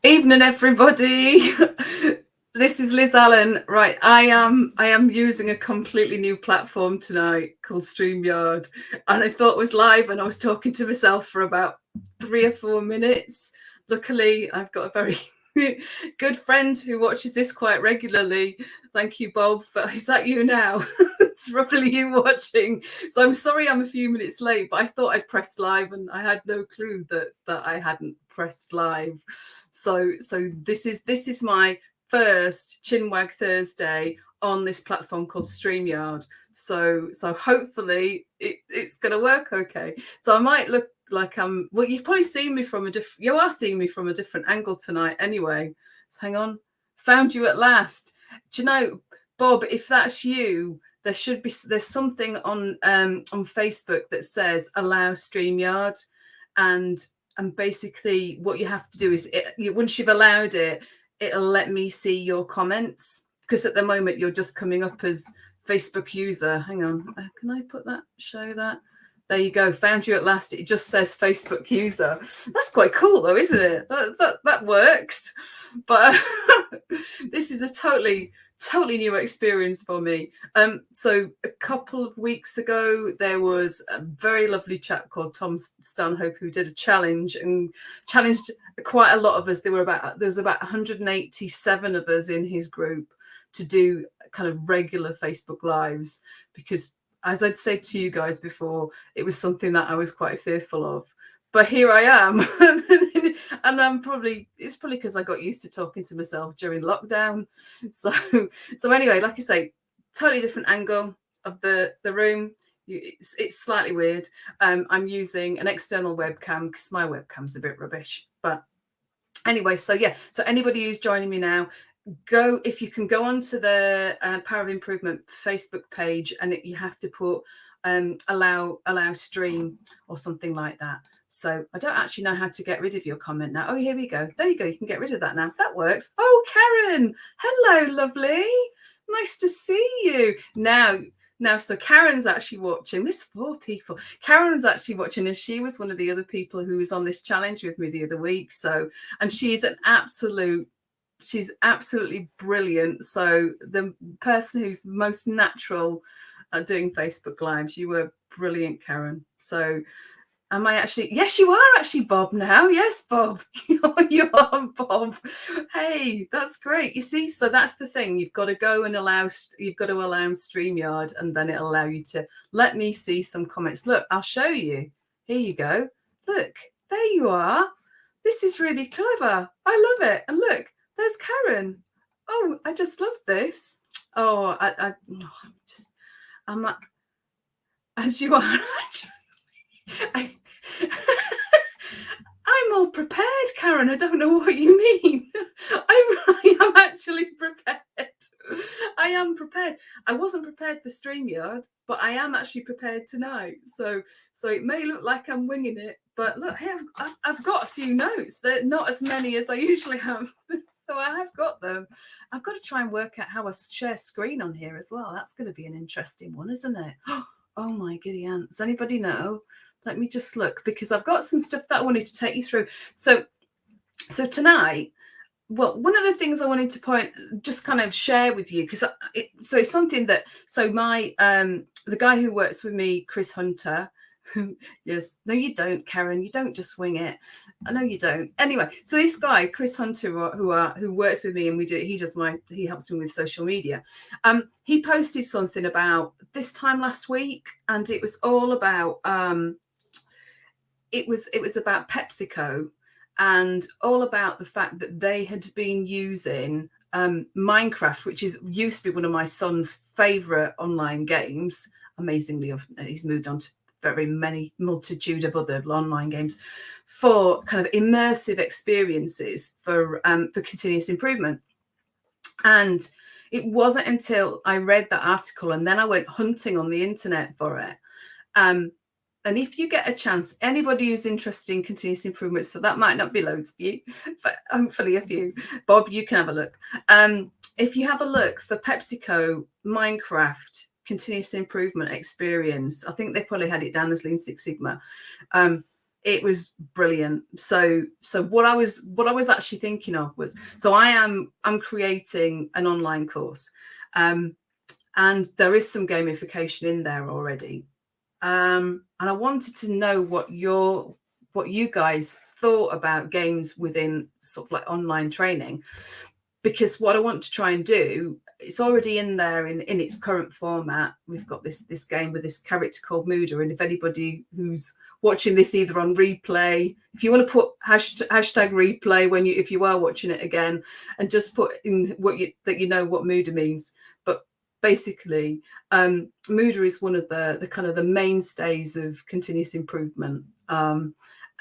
Evening, everybody. This is Liz Allen. Right, I am using a completely new platform tonight called StreamYard, and I thought it was live, and I was talking to myself for about 3 or 4 minutes. Luckily, I've got a very good friend who watches this quite regularly. Thank you, Bob. Is that you now? It's probably you watching. So I'm sorry I'm a few minutes late, but I thought I'd pressed live, and I had no clue that I hadn't pressed live. So this is my first Chinwag Thursday on this platform called StreamYard. So hopefully it's going to work okay. So I might look like well, you've probably seen me from you are seeing me from a different angle tonight anyway. So hang on. Found you at last. Do you know, Bob, if that's you, there's something on Facebook that says allow StreamYard, and basically what you have to do is once you've allowed it, it'll let me see your comments, because at the moment you're just coming up as Facebook user. Hang on, can I put that, show that? There you go, found you at last. It just says Facebook user. That's quite cool though, isn't it? That works. But this is a totally new experience for me. So a couple of weeks ago, there was a very lovely chap called Tom Stanhope who did a challenge and challenged quite a lot of us. There was about 187 of us in his group to do kind of regular Facebook Lives, because as I'd said to you guys before, it was something that I was quite fearful of. But here I am. And it's probably because I got used to talking to myself during lockdown. So anyway, like I say, totally different angle of the room. It's slightly weird. I'm using an external webcam because my webcam's a bit rubbish. But anyway, so anybody who's joining me now, if you can go onto the Power of Improvement Facebook page, and you have to put allow stream or something like that. So I don't actually know how to get rid of your comment now. Oh, here we go. There you go. You can get rid of that now. That works. Oh, Karen. Hello, lovely. Nice to see you. Now, so Karen's actually watching. There's 4 people. Karen's actually watching, and she was one of the other people who was on this challenge with me the other week. So, and she's absolutely brilliant. So the person who's most natural at doing Facebook Lives, you were brilliant, Karen. So am I actually? Yes, you are actually Bob now. Yes, Bob. You are Bob. Hey, that's great. You see, so that's the thing. You've got to go and allow StreamYard, and then it'll allow you to let me see some comments. Look, I'll show you. Here you go. Look, there you are. This is really clever. I love it. And look, there's Karen. Oh, I just love this. Oh, I'm as you are. I'm all prepared, Karen. I don't know what you mean. I am actually prepared. I am prepared. I wasn't prepared for StreamYard, but I am actually prepared tonight. So it may look like I'm winging it, but look, hey, I've got a few notes. They're not as many as I usually have, so I have got them. I've got to try and work out how I share screen on here as well. That's going to be an interesting one, isn't it? Oh my giddy aunt. Does anybody know? Let me just look, because I've got some stuff that I wanted to take you through. So tonight, well, one of the things I wanted to just kind of share with you, because it's something that, so my the guy who works with me, Chris Hunter, yes, no, you don't, Karen, you don't just wing it. I know you don't. Anyway, so this guy, Chris Hunter, who works with me, and he helps me with social media. He posted something about this time last week, and it was all about it was about PepsiCo, and all about the fact that they had been using Minecraft, which used to be one of my son's favorite online games. Amazingly, he's moved on to very many multitude of other online games, for kind of immersive experiences for continuous improvement. And it wasn't until I read that article, and then I went hunting on the internet for it. And if you get a chance, anybody who's interested in continuous improvement, so that might not be loads of you, but hopefully a few. Bob, you can have a look. If you have a look for PepsiCo Minecraft continuous improvement experience, I think they probably had it down as Lean Six Sigma. it was brilliant. So what I was actually thinking of was, so I'm creating an online course, and there is some gamification in there already, and I wanted to know what you guys thought about games within sort of like online training, because what I want to try and do, it's already in there in its current format. We've got this game with this character called Muda, and if anybody who's watching this either on replay, if you want to put hashtag replay if you are watching it again, and just put in that you know what Muda means. But basically, Muda is one of the kind of the mainstays of continuous improvement.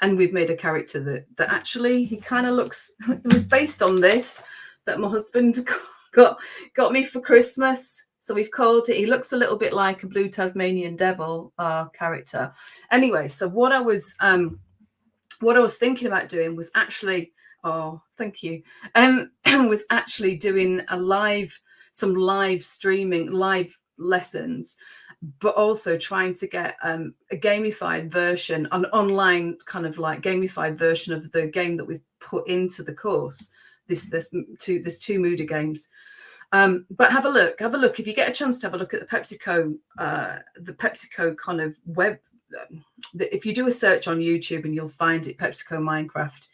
And we've made a character that actually he kind of looks. It was based on this that my husband got me for Christmas. So we've called it. He looks a little bit like a Blue Tasmanian Devil character. Anyway, so what I was thinking about doing was actually, oh, thank you, was actually doing some live streaming, live lessons, but also trying to get a gamified version, an online kind of like gamified version of the game that we've put into the course. There's two Muda games. But have a look. If you get a chance to have a look at the PepsiCo kind of web. If you do a search on YouTube, and you'll find it, PepsiCo Minecraft.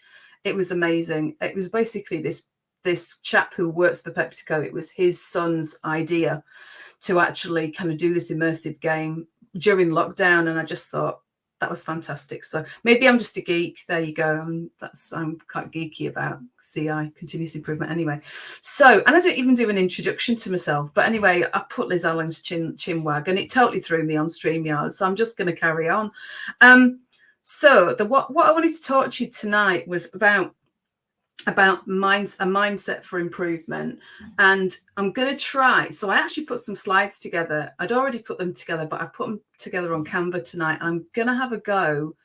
It was amazing. It was basically this chap who works for PepsiCo. It was his son's idea to actually kind of do this immersive game during lockdown, and I just thought that was fantastic. So maybe I'm just a geek. There you go. I'm quite geeky about CI, continuous improvement. Anyway, so, and I didn't even do an introduction to myself. But anyway, I put Liz Allen's Chinwag, and it totally threw me on StreamYard. So I'm just going to carry on. So what I wanted to talk to you tonight was about a mindset for improvement, and I'm going to try. So I actually put some slides together. I'd already put them together, but I put them together on Canva tonight. I'm going to have a go,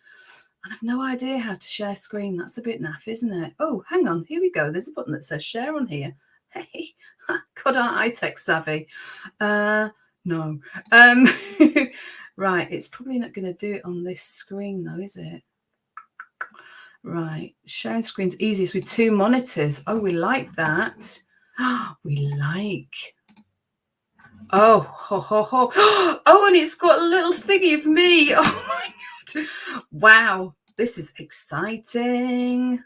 and I've no idea how to share screen. That's a bit naff, isn't it? Oh, hang on, here we go. There's a button that says share on here. Hey, God, aren't I tech savvy? No. Right, it's probably not going to do it on this screen though, is it? Right, sharing screen's easiest with two monitors. Oh, we like that. We like. Oh, ho, ho, ho. Oh, and it's got a little thingy of me. Oh my God. Wow, this is exciting.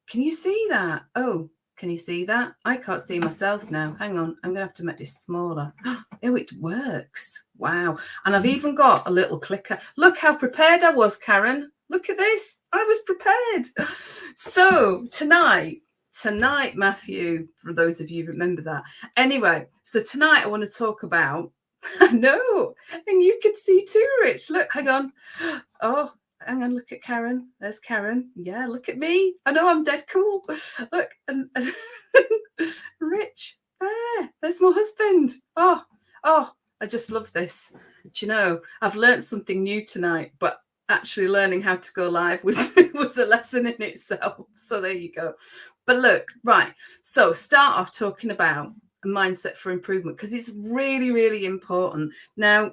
Can you see that? Oh, can you see that? I can't see myself now. Hang on, I'm going to have to make this smaller. Oh, it works. Wow. And I've even got a little clicker. Look how prepared I was, Karen. Look at this. I was prepared. So tonight, Matthew, for those of you who remember that. Anyway, so tonight I want to talk about, I know, and you can see too, Rich. Look, hang on. Oh, hang on, look at Karen. There's Karen. Yeah, look at me. I know I'm dead cool. Look, and Rich, there's my husband. Oh, I just love this. Do you know, I've learned something new tonight, but actually learning how to go live was a lesson in itself. So there you go. But look, right. So start off talking about a mindset for improvement, because it's really, really important. Now,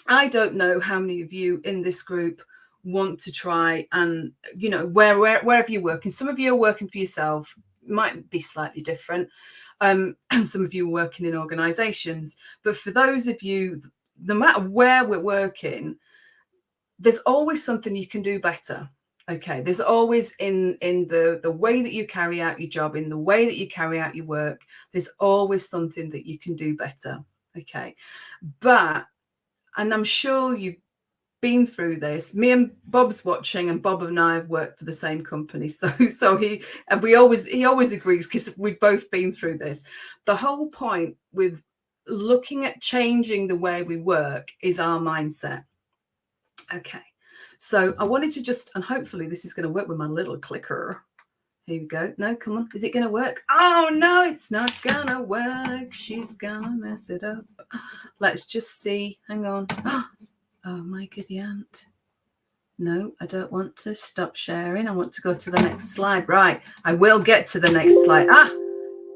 I don't know how many of you in this group want to try and, you know, wherever you're working. Some of you are working for yourself, might be slightly different. And some of you are working in organizations. But for those of you, no matter where we're working, there's always something you can do better. Okay, there's always in the way that you carry out your job, in the way that you carry out your work, there's always something that you can do better. Okay, and I'm sure you've been through this. Me and Bob's watching, and Bob and I have worked for the same company, so he always agrees, because we've both been through this. The whole point with looking at changing the way we work is our mindset. Okay, so I wanted to just, and hopefully this is going to work with my little clicker. Here we go. No, come on. Is it going to work? Oh, no, it's not going to work. She's going to mess it up. Let's just see. Hang on. Oh, my goody aunt. No, I don't want to stop sharing. I want to go to the next slide. Right, I will get to the next slide.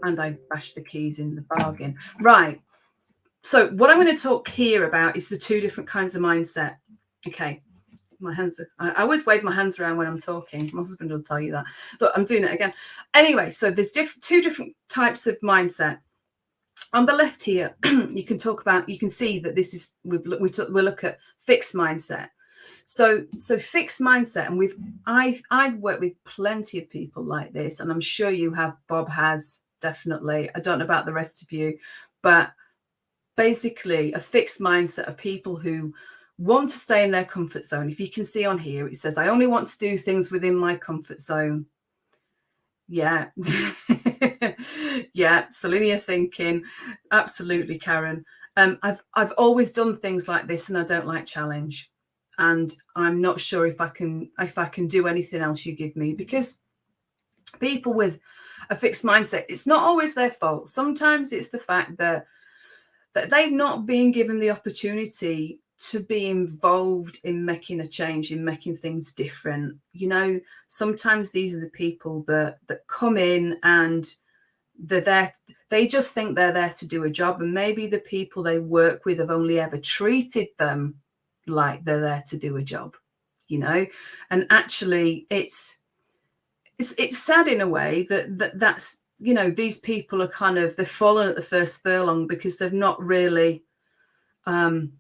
And I bashed the keys in the bargain. Right. So what I'm going to talk here about is the two different kinds of mindset. Okay. My hands are, I always wave my hands around when I'm talking. My husband will tell you that. But I'm doing it again. Anyway, so there's two different types of mindset. On the left here, you can see that this is, we'll look at fixed mindset. So fixed mindset, and I've worked with plenty of people like this, and I'm sure you have. Bob has, definitely. I don't know about the rest of you, but basically a fixed mindset of people who want to stay in their comfort zone. If you can see on here, it says, I only want to do things within my comfort zone. Yeah. Yeah, so linear thinking. Absolutely, Karen. I've always done things like this, and I don't like challenge. And I'm not sure if I can do anything else you give me, because people with a fixed mindset, it's not always their fault. Sometimes it's the fact that they've not been given the opportunity to be involved in making a change, in making things different. You know, sometimes these are the people that come in and they're there, they just think they're there to do a job, and maybe the people they work with have only ever treated them like they're there to do a job, you know. And actually it's sad in a way that's, you know, these people are kind of, they've fallen at the first furlong because they've not really been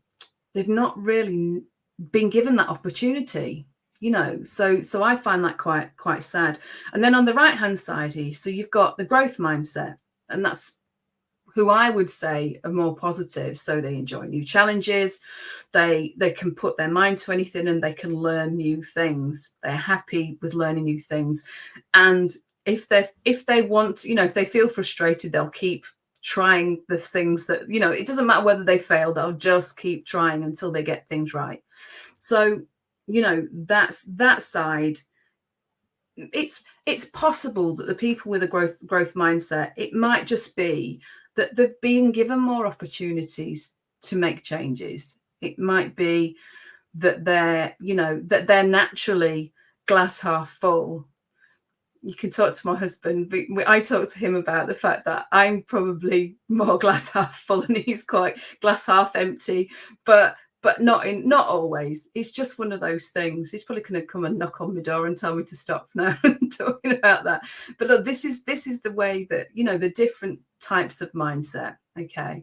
given that opportunity, you know. So I find that quite sad. And then on the right hand side here, so you've got the growth mindset, and that's who I would say are more positive. So they enjoy new challenges, they can put their mind to anything, and they can learn new things. They're happy with learning new things. And if they want, you know, if they feel frustrated, they'll keep trying the things that, you know, it doesn't matter whether they fail, they'll just keep trying until they get things right. So, you know, that's that side. It's possible that the people with a growth mindset, it might just be that they've been given more opportunities to make changes. It might be that they're, you know, that they're naturally glass half full. You can talk to my husband. I talk to him about the fact that I'm probably more glass half full and he's quite glass half empty, but not always. It's just one of those things. He's probably going to come and knock on my door and tell me to stop now talking about that. But look, this is the way that, you know, the different types of mindset. Okay.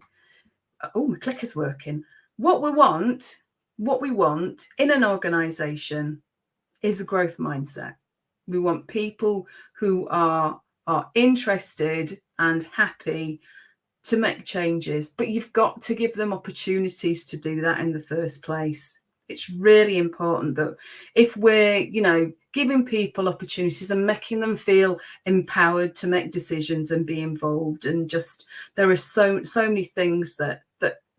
Oh, my clicker's working. What we want in an organization is a growth mindset. We want people who are interested and happy to make changes, but you've got to give them opportunities to do that in the first place. It's really important that if we're, you know, giving people opportunities and making them feel empowered to make decisions and be involved, and just, there are so many things that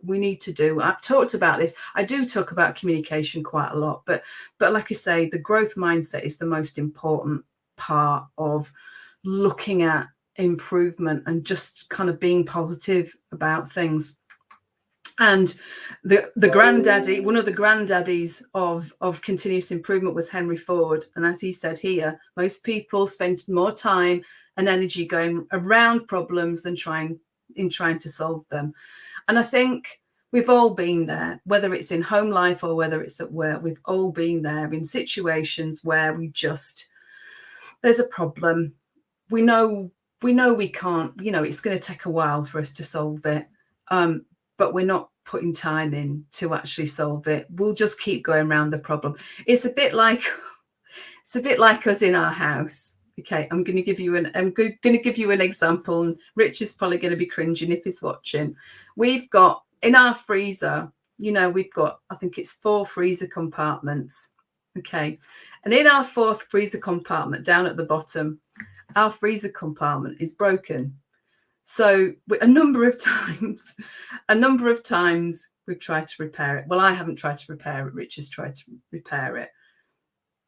we need to do. I've talked about this. I do talk about communication quite a lot, but like I say, the growth mindset is the most important part of looking at improvement and just kind of being positive about things. And the granddaddy, one of the granddaddies of continuous improvement was Henry Ford. And as he said here, most people spend more time and energy going around problems than trying to solve them. And I think we've all been there, whether it's in home life or whether it's at work. We've all been there in situations where there's a problem. We know we can't, you know, it's going to take a while for us to solve it. But we're not putting time in to actually solve it. We'll just keep going around the problem. It's a bit like us in our house. Okay, I'm going to give you an example, and Rich is probably going to be cringing if he's watching. We've got in our freezer, you know, we've got, I think it's 4 freezer compartments. Okay, and in our 4th freezer compartment down at the bottom, our freezer compartment is broken. So a number of times we've tried to repair it. Well, I haven't tried to repair it. Rich has tried to repair it.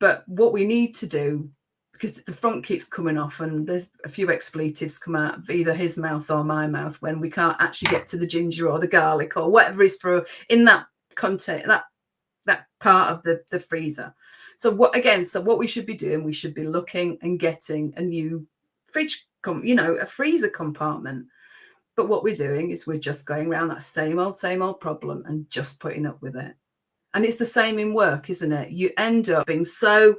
But what we need to do, because the front keeps coming off and there's a few expletives come out of either his mouth or my mouth when we can't actually get to the ginger or the garlic or whatever is for in that content, that part of the freezer. So what we should be doing, we should be looking and getting a new a freezer compartment. But what we're doing is we're just going around that same old problem and just putting up with it. And it's the same in work, isn't it? You end up being so,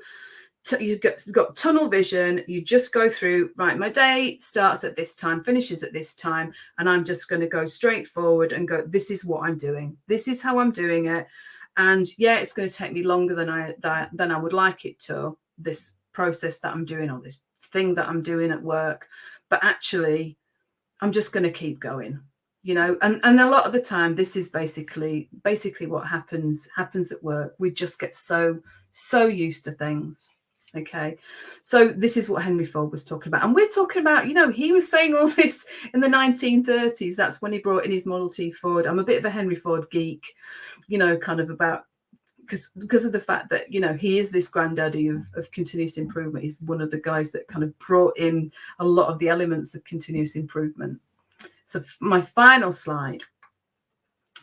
you've got tunnel vision. You just go through, right, my day starts at this time, finishes at this time, and I'm just going to go straight forward and go, this is what I'm doing. This is how I'm doing it. And yeah, it's going to take me longer than I would like it to, this process that I'm doing, or this thing that I'm doing at work. But actually, I'm just going to keep going, you know. And a lot of the time, this is basically what happens at work. We just get so used to things. Okay, so this is what Henry Ford was talking about, and we're talking about, you know, he was saying all this in the 1930s. That's when he brought in his Model T Ford. I'm a bit of a Henry Ford geek, you know, kind of about, because of the fact that, you know, he is this granddaddy of continuous improvement. He's one of the guys that kind of brought in a lot of the elements of continuous improvement. So my final slide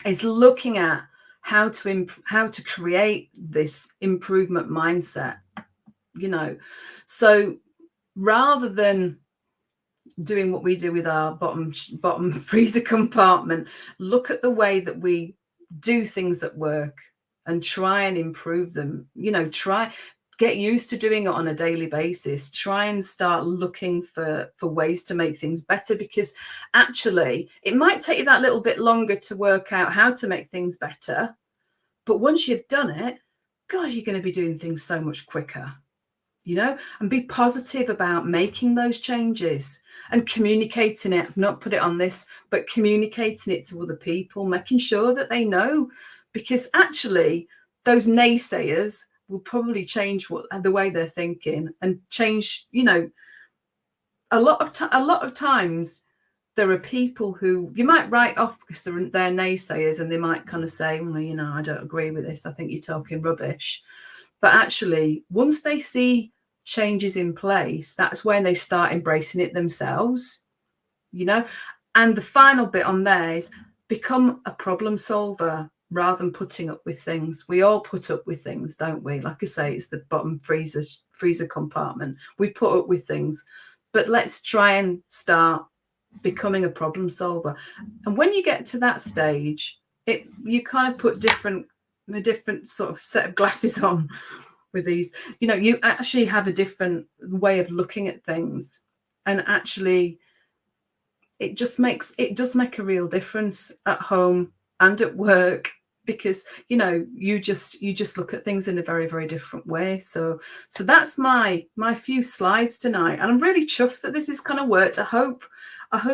is looking at how to create this improvement mindset, you know. So rather than doing what we do with our bottom freezer compartment, look at the way that we do things at work and try and improve them. You know, get used to doing it on a daily basis. Try and start looking for ways to make things better, because actually it might take you that little bit longer to work out how to make things better. But once you've done it, God, you're going to be doing things so much quicker, you know. And be positive about making those changes and communicating it, not put it on this, but communicating it to other people, making sure that they know, because actually those naysayers will probably change the way they're thinking, and change, you know, a lot of times there are people who you might write off because they're naysayers, and they might kind of say, well, you know, I don't agree with this, I think you're talking rubbish. But actually, once they see changes in place, that's when they start embracing it themselves, you know. And the final bit on there is become a problem solver rather than putting up with things. We all put up with things, don't we? Like I say, it's the bottom freezer compartment. We put up with things, but let's try and start becoming a problem solver. And when you get to that stage, you kind of put a different sort of set of glasses on with these, you know. You actually have a different way of looking at things, and actually it does make a real difference at home and at work, because, you know, you just look at things in a very, very different way. So that's my few slides tonight, and I'm really chuffed that this has kind of worked. I hope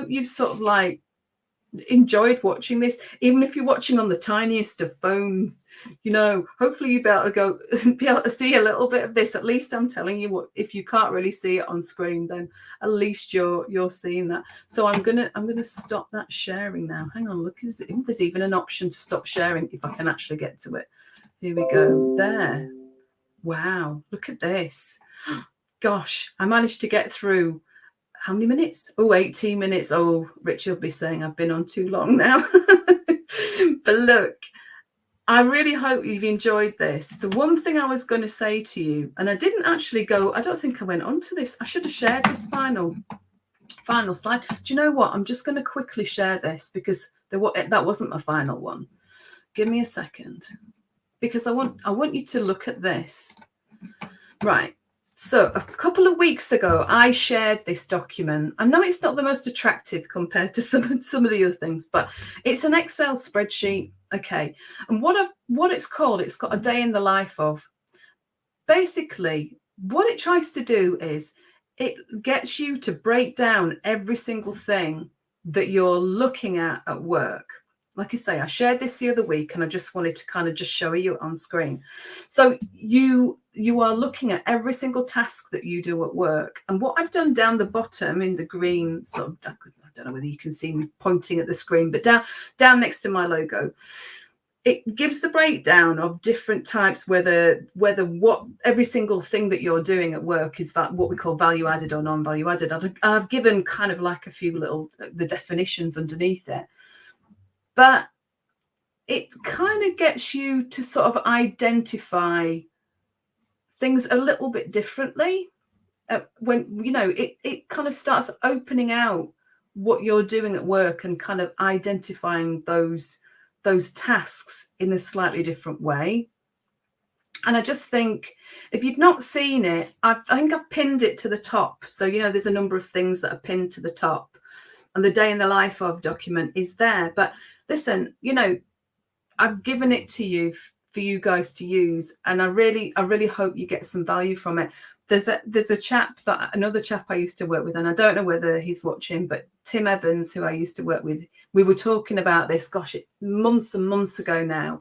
you've sort of like enjoyed watching this, even if you're watching on the tiniest of phones, you know. Hopefully you'll be able to see a little bit of this. At least I'm telling you what, if you can't really see it on screen, then at least you're seeing that. So I'm gonna stop that sharing now. Hang on, look, there's even an option to stop sharing if I can actually get to it. Here we go. There. Wow, look at this. Gosh, I managed to get through how many minutes? Oh, 18 minutes. Oh, Richard will be saying I've been on too long now. But look, I really hope you've enjoyed this. The one thing I was going to say to you, and I didn't actually go, I don't think I went on to this. I should have shared this final slide. Do you know what? I'm just going to quickly share this, because that wasn't my final one. Give me a second, because I want you to look at this. Right. So a couple of weeks ago, I shared this document. I know it's not the most attractive compared to some of the other things, but it's an Excel spreadsheet. Okay. And what it's called, it's got a day in the life of. Basically, what it tries to do is it gets you to break down every single thing that you're looking at work. Like I say, I shared this the other week, and I just wanted to kind of just show you on screen. So you are looking at every single task that you do at work. And what I've done down the bottom in the green, sort of, I don't know whether you can see me pointing at the screen, but down next to my logo, it gives the breakdown of different types, whether what every single thing that you're doing at work is that what we call value added or non-value added. I've given kind of like a few the definitions underneath it. But it kind of gets you to sort of identify things a little bit differently. When, you know, it kind of starts opening out what you're doing at work and kind of identifying those those tasks in a slightly different way. And I just think, if you've not seen it, I think I've pinned it to the top. So, there's a number of things that are pinned to the top, and the day in the life of document is there. But listen, I've given it to you for you guys to use, and I really hope you get some value from it. There's another chap I used to work with, and I don't know whether he's watching, but Tim Evans, who I used to work with, we were talking about this, months and months ago now,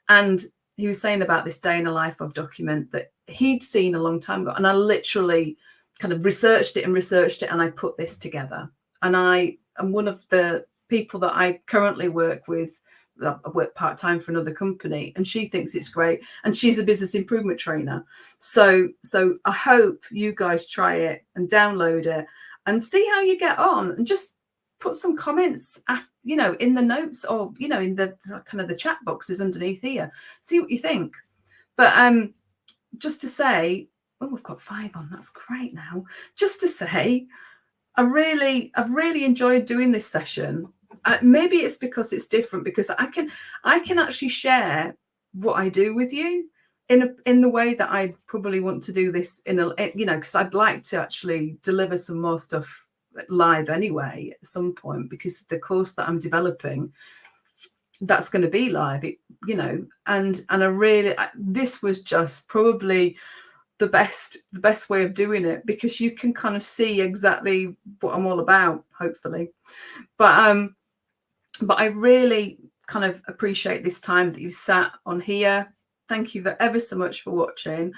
and he was saying about this day in the life of document that he'd seen a long time ago, and I literally kind of researched it, and I put this together. And I am one of the people that I currently work with. I work part-time for another company, and she thinks it's great, and she's a business improvement trainer. So I hope you guys try it and download it and see how you get on, and just put some comments in the notes, or in the kind of the chat boxes underneath here. See what you think. But just to say, we've got 5 on, that's great. Now, just to say, I've really enjoyed doing this session. Maybe it's because it's different, because I can actually share what I do with you in the way that I probably want to do this because I'd like to actually deliver some more stuff live anyway at some point, because the course that I'm developing, that's going to be live, and this was just probably the best way of doing it, because you can kind of see exactly what I'm all about, hopefully. But I really kind of appreciate this time that you sat on here. Thank you ever so much for watching.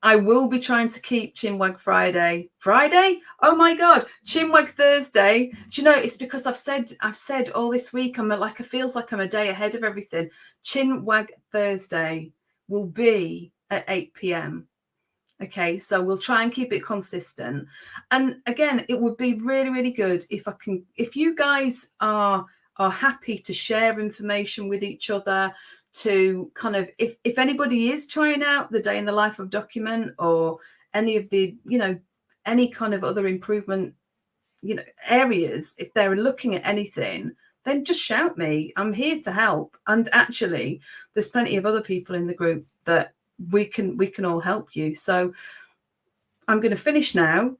I will be trying to keep Chinwag Friday. Oh my God, Chinwag Thursday. Do you know, it's because I've said all this week, it feels like I'm a day ahead of everything. Chinwag Thursday will be at 8 p.m. Okay, so we'll try and keep it consistent. And again, it would be really, really good if you guys are happy to share information with each other, to kind of, if anybody is trying out the day in the life of document, or any of the, any kind of other improvement, areas, if they're looking at anything, then just shout me. I'm here to help. And actually, there's plenty of other people in the group that we can all help you. So I'm going to finish now.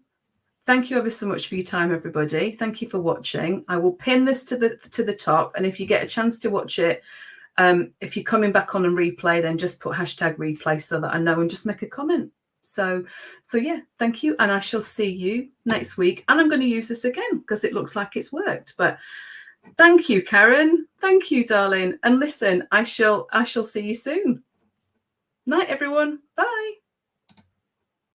Thank you ever so much for your time, everybody. Thank you for watching. I will pin this to the top, and if you get a chance to watch it, if you're coming back on and replay, then just put #replay so that I know, and just make a comment. So yeah, thank you, and I shall see you next week. And I'm going to use this again because it looks like it's worked. But thank you, Karen. Thank you, darling. And listen, I shall see you soon. Night, everyone. Bye.